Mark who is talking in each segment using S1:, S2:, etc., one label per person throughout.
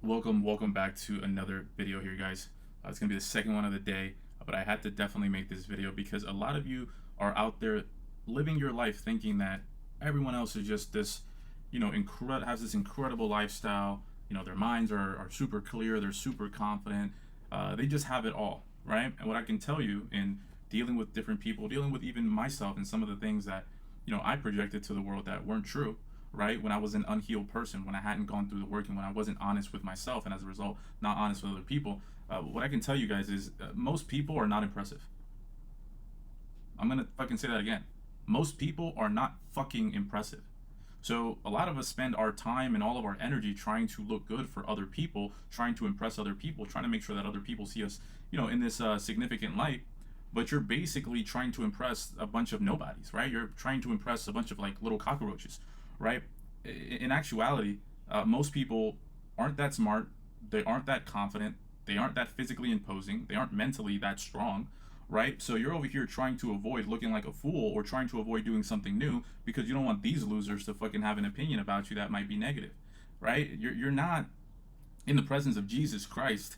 S1: Welcome back to another video here, guys. It's gonna be the second one of the day, but I had to definitely make this video because a lot of you are out there living your life thinking that everyone else is just this, has this incredible lifestyle. Their minds are super clear, they're super confident, they just have it all, right? And what I can tell you in dealing with different people, dealing with even myself and some of the things that, I projected to the world that weren't true, right? When I was an unhealed person, when I hadn't gone through the work, and when I wasn't honest with myself, and as a result, not honest with other people. What I can tell you guys is most people are not impressive. I'm gonna fucking say that again. Most people are not fucking impressive. So a lot of us spend our time and all of our energy trying to look good for other people, trying to impress other people, trying to make sure that other people see us, in this significant light. But you're basically trying to impress a bunch of nobodies, right? You're trying to impress a bunch of like little cockroaches, right? In actuality, most people aren't that smart. They aren't that confident. They aren't that physically imposing. They aren't mentally that strong, right? So you're over here trying to avoid looking like a fool or trying to avoid doing something new because you don't want these losers to fucking have an opinion about you that might be negative, right? You're not in the presence of Jesus Christ,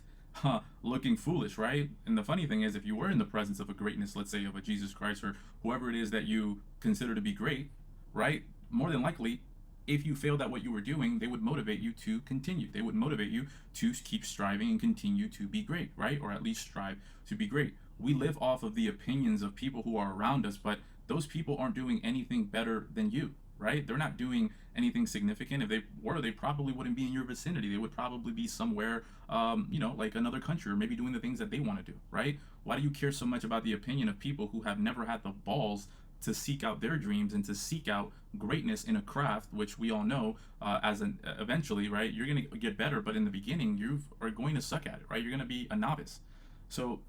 S1: looking foolish, right? And the funny thing is, if you were in the presence of a greatness, let's say of a Jesus Christ or whoever it is that you consider to be great, right? More than likely, if you failed at what you were doing, they would motivate you to continue. They would motivate you to keep striving and continue to be great, right? Or at least strive to be great. We live off of the opinions of people who are around us, but those people aren't doing anything better than you, right? They're not doing anything significant. If they were, they probably wouldn't be in your vicinity. They would probably be somewhere, like another country, or maybe doing the things that they want to do, right? Why do you care so much about the opinion of people who have never had the balls to seek out their dreams and to seek out greatness in a craft, which we all know as an eventually, right? You're gonna get better, but in the beginning, you are going to suck at it, right? You're gonna be a novice. So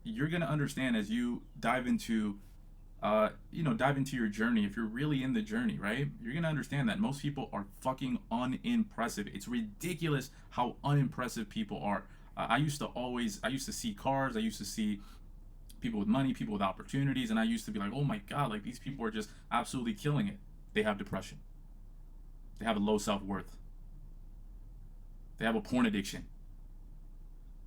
S1: you're gonna understand as you dive into your journey. If you're really in the journey, right, you're gonna understand that most people are fucking unimpressive. It's ridiculous how unimpressive people are. I used to see cars. I used to see people with money, people with opportunities, and I used to be like, oh my god, like these people are just absolutely killing it. They have depression. They have a low self worth. They have a porn addiction,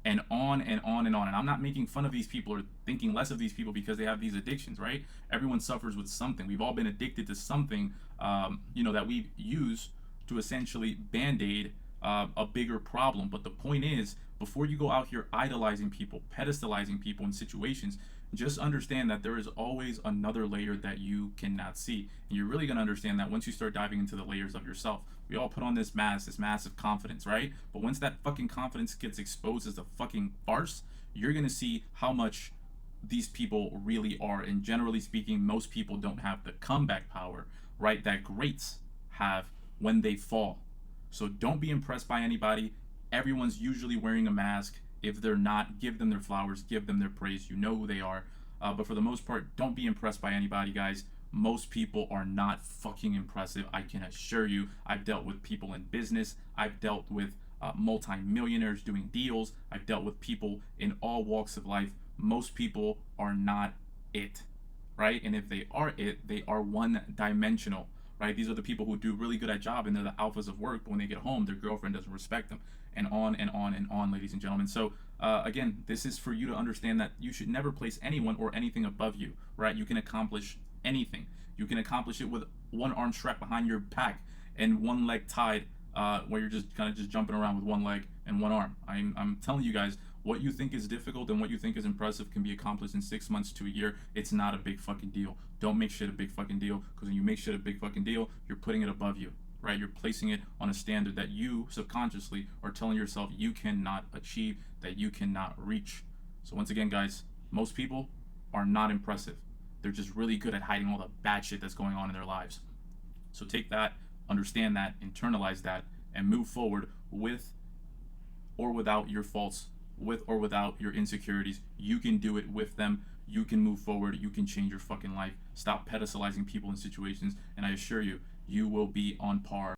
S1: and on and on and on. And I'm not making fun of these people or thinking less of these people because they have these addictions, right? Everyone suffers with something. We've all been addicted to something, that we use to essentially band aid a bigger problem. But the point is, before you go out here idolizing people, pedestalizing people in situations, just understand that there is always another layer that you cannot see. And you're really going to understand that once you start diving into the layers of yourself. We all put on this mask, this massive confidence, right? But once that fucking confidence gets exposed as a fucking farce, you're going to see how much these people really are. And generally speaking, most people don't have the comeback power, right, that greats have when they fall. So don't be impressed by anybody. Everyone's usually wearing a mask. If they're not, give them their flowers, give them their praise. You know who they are. But for the most part, don't be impressed by anybody, guys. Most people are not fucking impressive. I can assure you. I've dealt with people in business. I've dealt with multi-millionaires doing deals. I've dealt with people in all walks of life. Most people are not it, right? And if they are it, they are one dimensional, right? These are the people who do really good at job and they're the alphas of work, but when they get home, their girlfriend doesn't respect them, and on and on and on, ladies and gentlemen. So again, this is for you to understand that you should never place anyone or anything above you, right? You can accomplish anything. You can accomplish it with one arm strapped behind your back and one leg tied, where you're just kind of just jumping around with one leg and one arm. I'm telling you guys, what you think is difficult and what you think is impressive can be accomplished in 6 months to a year. It's not a big fucking deal. Don't make shit a big fucking deal, because when you make shit a big fucking deal, you're putting it above you, right? You're placing it on a standard that you subconsciously are telling yourself you cannot achieve, that you cannot reach. So once again, guys, most people are not impressive. They're just really good at hiding all the bad shit that's going on in their lives. So take that, understand that, internalize that, and move forward with or without your faults, with or without your insecurities. You can do it with them. You can move forward. You can change your fucking life. Stop pedestalizing people in situations, and I assure you, you will be on par